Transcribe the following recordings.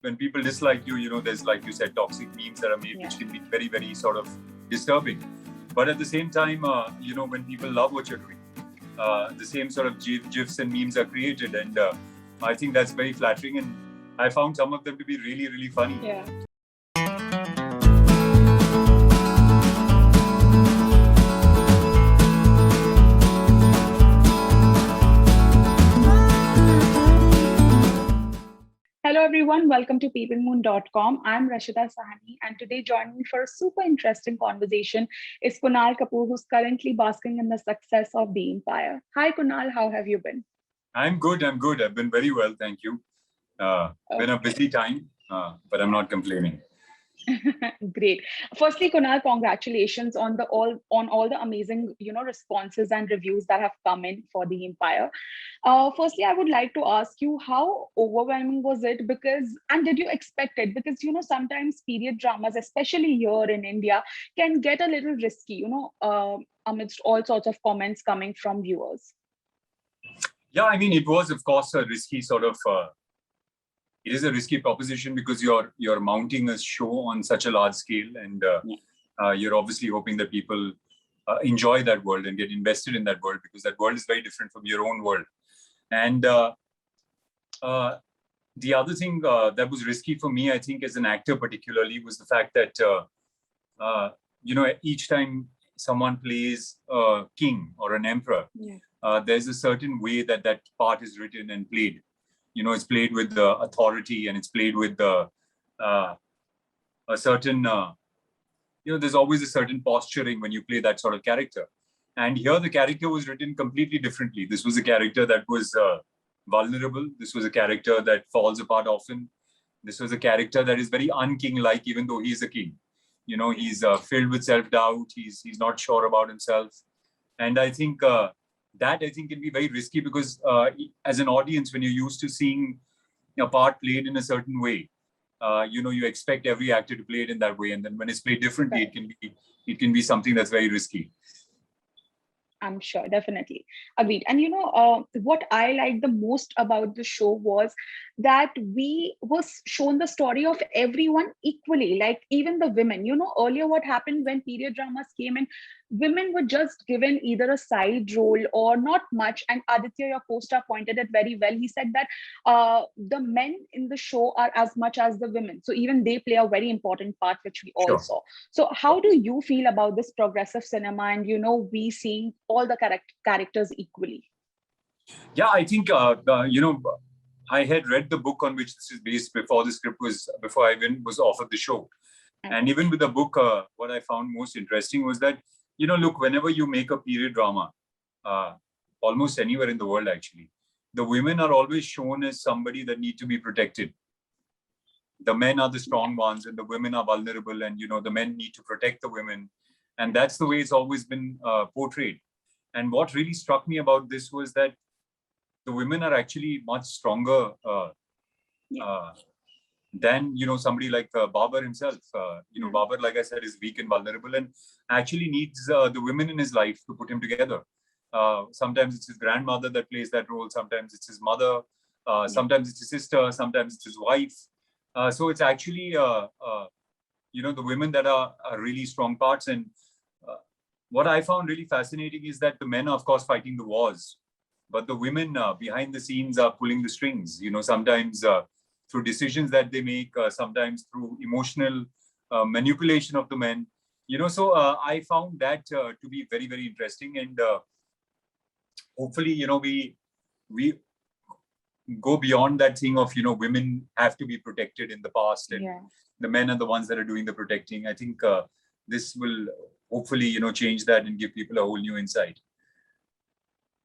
when people dislike you, there's, like you said, toxic memes that are made, which can be very, very sort of disturbing. But at the same time, when people love what you're doing, the same sort of GIFs and memes are created. And I think that's very flattering. And I found some of them to be really, really funny. Yeah. Hello everyone, welcome to PeepingMoon.com. I'm Rashida Sahani, and today joining me for a super interesting conversation is Kunal Kapoor, who's currently basking in the success of the Empire. Hi Kunal, how have you been? I'm good. I've been very well, thank you. Been a busy time, but I'm not complaining. Great. Firstly, Kunal, congratulations on all the amazing responses and reviews that have come in for the Empire. Firstly, I would like to ask you, how overwhelming was it? And did you expect it? Because sometimes period dramas, especially here in India, can get a little risky. Amidst all sorts of comments coming from viewers. Yeah, I mean, it was, of course, a risky sort of. It is a risky proposition because you're mounting a show on such a large scale, and you're obviously hoping that people enjoy that world and get invested in that world, because that world is very different from your own world. And the other thing that was risky for me, I think, as an actor particularly, was the fact that each time someone plays a king or an emperor, there's a certain way that part is written and played. It's played with the authority, and it's played with the a certain, there's always a certain posturing when you play that sort of character. And here the character was written completely differently. This was a character that was vulnerable. This was a character that falls apart often. This was a character that is very un-king-like, even though he's a king. He's filled with self-doubt. He's not sure about himself. And I think that can be very risky, because as an audience, when you're used to seeing a part played in a certain way, you expect every actor to play it in that way, and then when it's played differently, it can be something that's very risky. I'm sure, definitely. Agreed. And what I liked the most about the show was that we was shown the story of everyone equally, like even the women. Earlier what happened when period dramas came in, women were just given either a side role or not much. And Aditya, your co-star, pointed it very well. He said that the men in the show are as much as the women. So even they play a very important part, which we all saw. So how do you feel about this progressive cinema and, we seeing all the characters equally? Yeah, I think, I had read the book on which this is based before I even was offered the show. Okay. And even with the book, what I found most interesting was that, look, whenever you make a period drama, almost anywhere in the world, actually, the women are always shown as somebody that need to be protected. The men are the strong ones, and the women are vulnerable, and, the men need to protect the women. And that's the way it's always been portrayed. And what really struck me about this was that the women are actually much stronger than, somebody like Babar himself. Babar, like I said, is weak and vulnerable, and actually needs the women in his life to put him together. Sometimes it's his grandmother that plays that role. Sometimes it's his mother. Sometimes it's his sister. Sometimes it's his wife. So it's actually, the women that are really strong parts. And what I found really fascinating is that the men are, of course, fighting the wars, but the women behind the scenes are pulling the strings, sometimes through decisions that they make, sometimes through emotional manipulation of the men, so I found that to be very, very interesting. And hopefully, we go beyond that thing of, women have to be protected in the past, and the men are the ones that are doing the protecting. I think this will hopefully, change that and give people a whole new insight.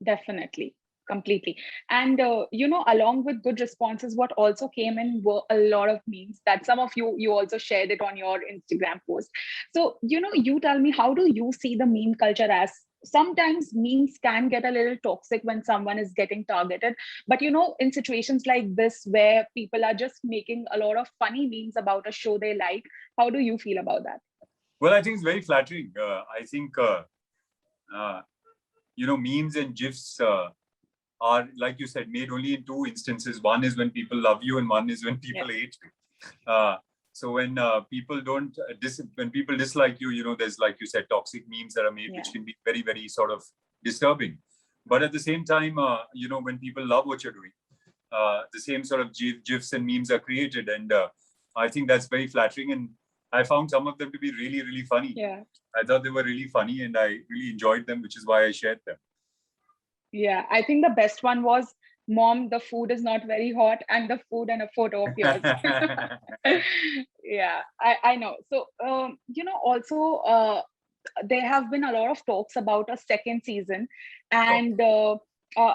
Definitely. Completely. And, along with good responses, what also came in were a lot of memes that some of you also shared it on your Instagram post. So, you tell me, how do you see the meme culture? As sometimes memes can get a little toxic when someone is getting targeted. But, in situations like this, where people are just making a lot of funny memes about a show they like, how do you feel about that? Well, I think it's very flattering. I think, memes and GIFs are, like you said, made only in two instances. One is when people love you, and one is when people hate you. So when people don't when people dislike you, you know, there's, like you said, toxic memes that are made, which can be very, very sort of disturbing. But at the same time, you know, when people love what you're doing, the same sort of gifs and memes are created, and I think that's very flattering. And I found some of them to be really, really funny. Yeah. I thought they were really funny, and I really enjoyed them, which is why I shared them. Yeah, I think the best one was, "Mom, the food is not very hot," and the food and a photo of yours. Yeah, I know. So, you know, also, there have been a lot of talks about a second season, and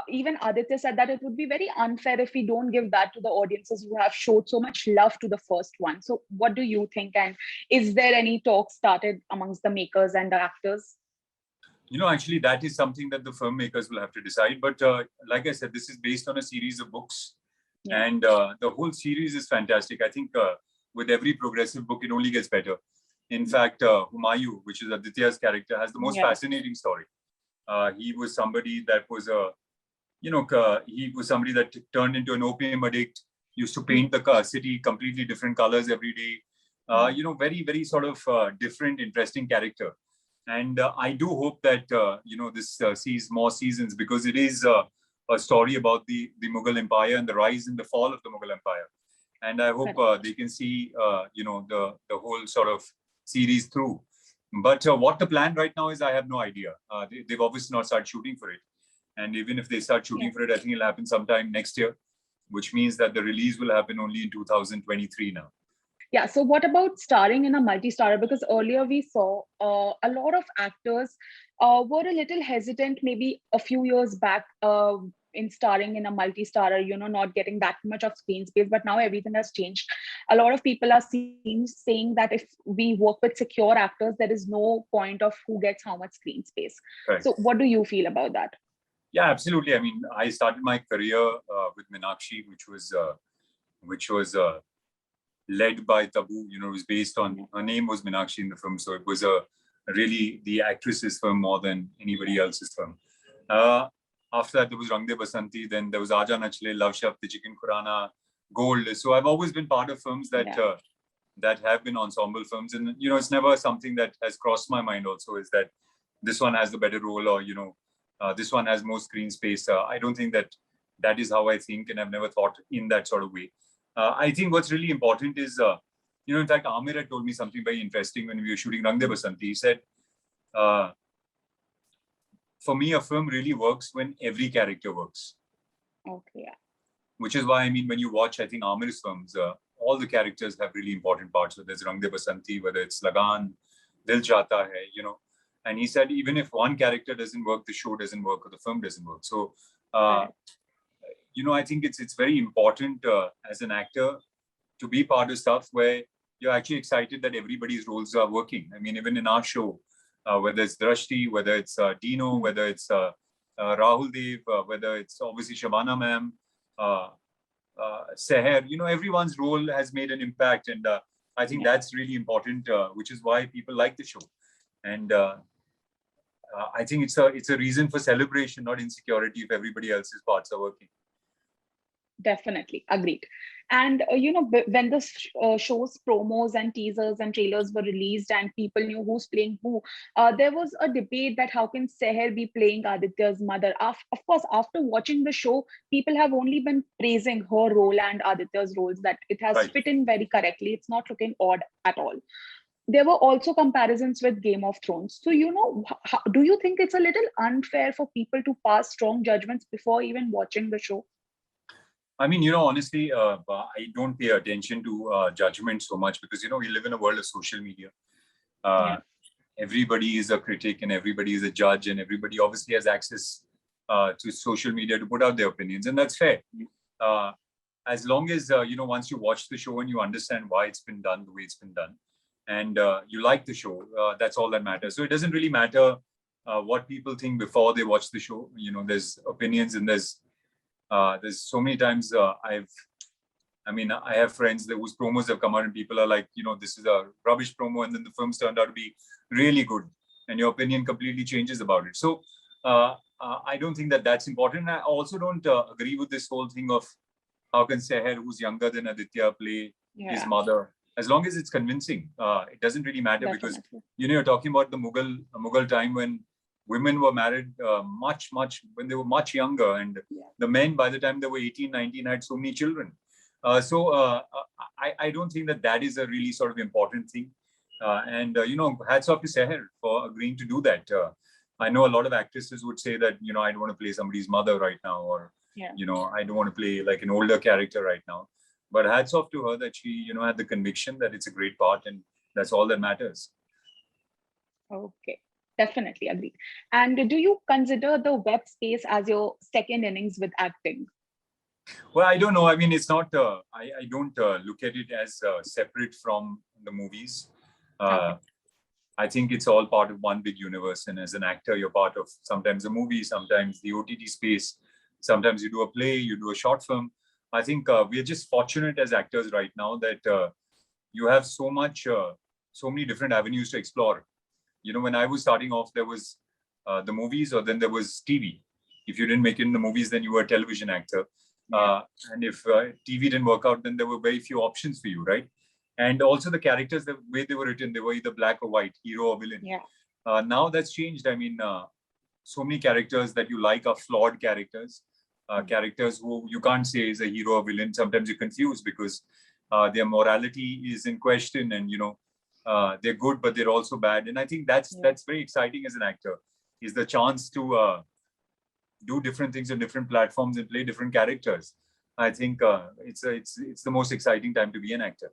even Aditya said that it would be very unfair if we don't give that to the audiences who have showed so much love to the first one. So, what do you think? And is there any talk started amongst the makers and the actors? You know, actually, that is something that the filmmakers will have to decide. But like I said, this is based on a series of books. Yeah. And the whole series is fantastic. I think with every progressive book, it only gets better. In fact, Humayun, which is Aditya's character, has the most fascinating story. He was somebody that was he was somebody that turned into an opium addict, used to paint the city completely different colors every day. You know, very, very sort of different, interesting character. And I do hope that, you know, this sees more seasons, because it is a story about the Mughal Empire and the rise and the fall of the Mughal Empire. And I hope they can see, you know, the whole sort of series through. But what the plan right now is, I have no idea. They've obviously not started shooting for it. And even if they start shooting for it, I think it'll happen sometime next year, which means that the release will happen only in 2023 now. Yeah, so what about starring in a multi-starrer? Because earlier we saw a lot of actors were a little hesitant maybe a few years back in starring in a multi-starrer, you know, not getting that much of screen space. But now everything has changed. A lot of people are saying that if we work with secure actors, there is no point of who gets how much screen space. Right. So what do you feel about that? Yeah, absolutely. I mean, I started my career with Meenakshi, which was led by Tabu. You know, it was based on, her name was Meenakshi in the film, so it was really the actress's film more than anybody else's film. After that, there was Rang De Basanti, then there was Aaja Nachle, Love Shaft, The Chicken Khurana, Gold. So I've always been part of films that that have been ensemble films, and you know, it's never something that has crossed my mind also, is that this one has the better role, or you know, this one has more screen space. I don't think that is how I think, and I've never thought in that sort of way. I think what's really important is, you know, in fact, Amir had told me something very interesting when we were shooting Rang De Basanti. He said, for me, a film really works when every character works. Okay. Yeah. Which is why, I mean, when you watch, I think, Amir's films, all the characters have really important parts. Whether it's Rang De Basanti, whether it's Lagan, Dil Chahta Hai, you know. And he said, even if one character doesn't work, the show doesn't work, or the film doesn't work. So, you know, I think it's very important as an actor to be part of stuff where you're actually excited that everybody's roles are working. I mean, even in our show, whether it's Drashti, whether it's Dino, whether it's Rahul Dev, whether it's obviously Shabana ma'am, Seher, you know, everyone's role has made an impact. And I think that's really important, which is why people like the show. And I think it's a reason for celebration, not insecurity, if everybody else's parts are working. Definitely agreed. And you know, when the show's promos and teasers and trailers were released and people knew who's playing who, there was a debate that how can Seher be playing Aditya's mother. Of course, after watching the show, people have only been praising her role and Aditya's roles, that it has fit in very correctly. It's not looking odd at all. There were also comparisons with Game of Thrones. So, you know, do you think it's a little unfair for people to pass strong judgments before even watching the show? I mean, you know, honestly, I don't pay attention to judgment so much, because, you know, we live in a world of social media. Everybody is a critic and everybody is a judge, and everybody obviously has access to social media to put out their opinions. And that's fair. As long as, you know, once you watch the show and you understand why it's been done the way it's been done, and you like the show, that's all that matters. So it doesn't really matter what people think before they watch the show. You know, there's opinions, and there's so many times I have friends whose promos have come out and people are like, you know, this is a rubbish promo, and then the film's turned out to be really good, and your opinion completely changes about it. So I don't think that's important. I also don't agree with this whole thing of how can Seher, who's younger than Aditya, play his mother. As long as it's convincing, it doesn't really matter. Definitely. Because, you're talking about the Mughal time when women were married much, when they were much younger. And the men, by the time they were 18, 19, had so many children. I don't think that is a really sort of important thing. Hats off to Seher for agreeing to do that. I know a lot of actresses would say that, I don't want to play somebody's mother right now, or, I don't want to play like an older character right now. But hats off to her that she, had the conviction that it's a great part, and that's all that matters. Okay, definitely agree. And do you consider the web space as your second innings with acting? Well, I don't know. I mean, it's not, I don't look at it as separate from the movies. Okay. I think it's all part of one big universe. And as an actor, you're part of sometimes a movie, sometimes the OTT space. Sometimes you do a play, you do a short film. I think we're just fortunate as actors right now that you have so many different avenues to explore. When I was starting off, there was the movies, or then there was TV. If you didn't make it in the movies, then you were a television actor. And if TV didn't work out, then there were very few options for you, right? And also the characters, the way they were written, they were either black or white, hero or villain. Now that's changed. I mean, so many characters that you like are flawed characters. Characters who you can't say is a hero or villain. Sometimes you're confused because their morality is in question, and they're good, but they're also bad. And I think that's very exciting as an actor, is the chance to do different things on different platforms and play different characters. I think it's the most exciting time to be an actor.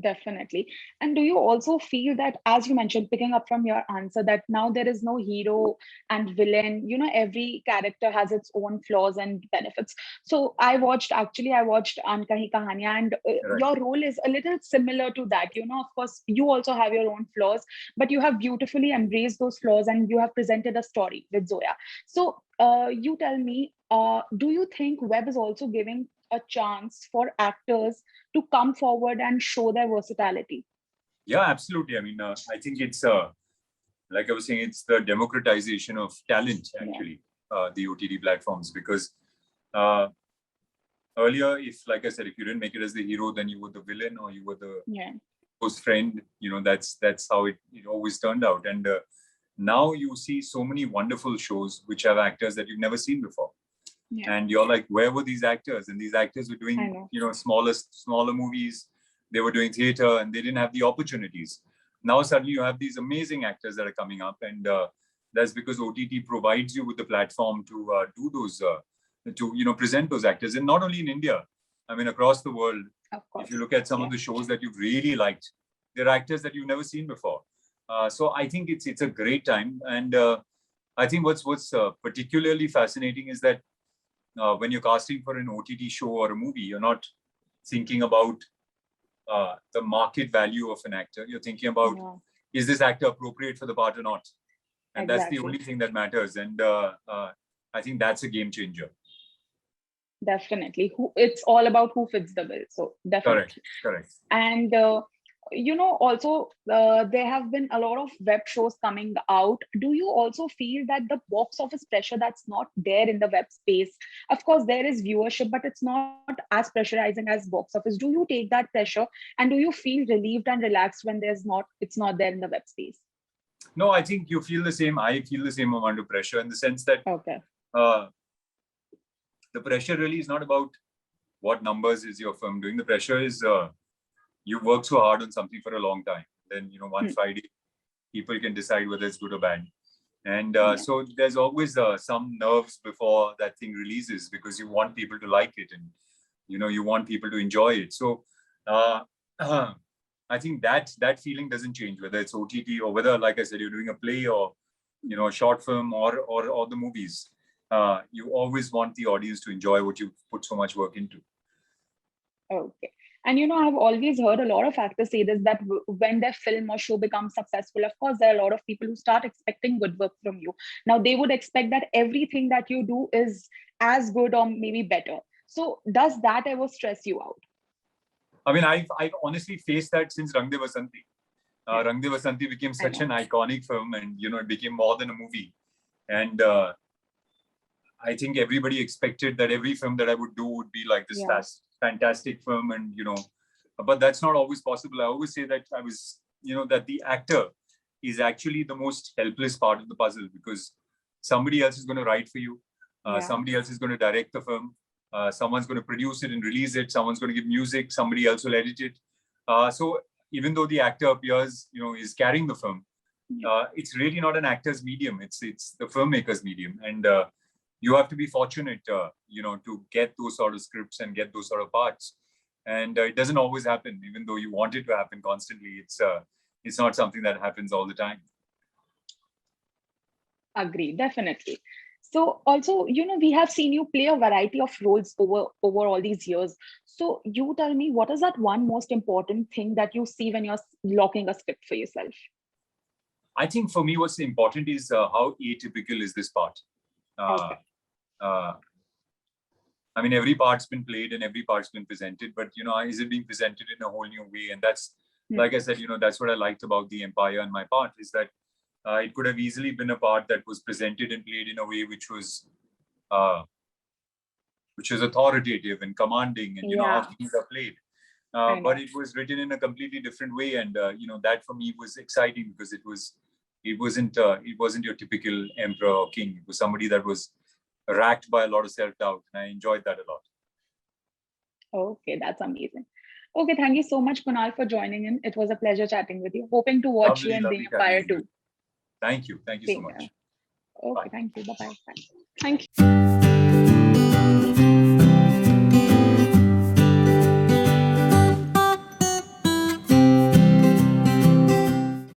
Definitely. And do you also feel that, as you mentioned, picking up from your answer, that now there is no hero and villain, every character has its own flaws and benefits. So I watched An Kahi Kahaniyan, and your role is a little similar to that. Of course, you also have your own flaws, but you have beautifully embraced those flaws and you have presented a story with Zoya. So you tell me, do you think web is also giving a chance for actors to come forward and show their versatility? Yeah, absolutely. I mean, I think it's like I was saying, it's the democratization of talent, actually, the OTT platforms. Because earlier, like I said, if you didn't make it as the hero, then you were the villain, or you were the close friend. That's how it always turned out. And now you see so many wonderful shows which have actors that you've never seen before. And you're like, where were these actors? And these actors were doing, smaller movies. They were doing theater, and they didn't have the opportunities. Now suddenly you have these amazing actors that are coming up, and that's because OTT provides you with the platform to do those, to present those actors. And not only in India, I mean, across the world. If you look at some of the shows that you've really liked, they're actors that you've never seen before. So I think it's a great time. And I think what's particularly fascinating is that when you're casting for an OTT show or a movie, you're not thinking about the market value of an actor. You're thinking about, is this actor appropriate for the part or not? And that's the only thing that matters. And I think that's a game changer. Definitely. It's all about who fits the bill. So definitely. Correct. And also there have been a lot of web shows coming out. Do you also feel that the box office pressure that's not there in the web space, of course there is viewership, but it's not as pressurizing as box office? Do you take that pressure, and do you feel relieved and relaxed when it's not there in the web space? No, I think you feel the same. I feel the same amount of pressure, in the sense that the pressure really is not about what numbers is your film doing. The pressure is you work so hard on something for a long time. Then, one Friday, people can decide whether it's good or bad. And so there's always some nerves before that thing releases, because you want people to like it, and, you want people to enjoy it. So I think that feeling doesn't change, whether it's OTT or whether, like I said, you're doing a play or, a short film or the movies. You always want the audience to enjoy what you put so much work into. Okay. And I've always heard a lot of actors say this, that when their film or show becomes successful, of course, there are a lot of people who start expecting good work from you. Now, they would expect that everything that you do is as good or maybe better. So does that ever stress you out? I mean, I've honestly faced that since Rang De Basanti. Rang De Basanti became such an iconic film, and, it became more than a movie. And I think everybody expected that every film that I would do would be like this fantastic film, and, But that's not always possible. I always say that that the actor is actually the most helpless part of the puzzle, because somebody else is going to write for you. Somebody else is going to direct the film. Someone's going to produce it and release it. Someone's going to give music. Somebody else will edit it. So even though the actor appears, is carrying the film, it's really not an actor's medium. It's the filmmaker's medium. And you have to be fortunate, to get those sort of scripts and get those sort of parts. And it doesn't always happen, even though you want it to happen constantly. It's not something that happens all the time. Agree, definitely. So also, we have seen you play a variety of roles over all these years. So you tell me, what is that one most important thing that you see when you're locking a script for yourself? I think for me, what's important is how atypical is this part. Okay. I mean, every part's been played and every part's been presented, but is it being presented in a whole new way? And that's, like I said, that's what I liked about The Empire and my part, is that it could have easily been a part that was presented and played in a way which was authoritative and commanding, and how things are played. But it was written in a completely different way, and that for me was exciting, because it wasn't your typical emperor or king. It was somebody that was racked by a lot of self-doubt, and I enjoyed that a lot. Okay, that's amazing. Okay, thank you so much, Kunal, for joining in. It was a pleasure chatting with you. Hoping to watch you in The Empire too. Thank you so much. Okay, Bye. thank you. Bye-bye. Thank you.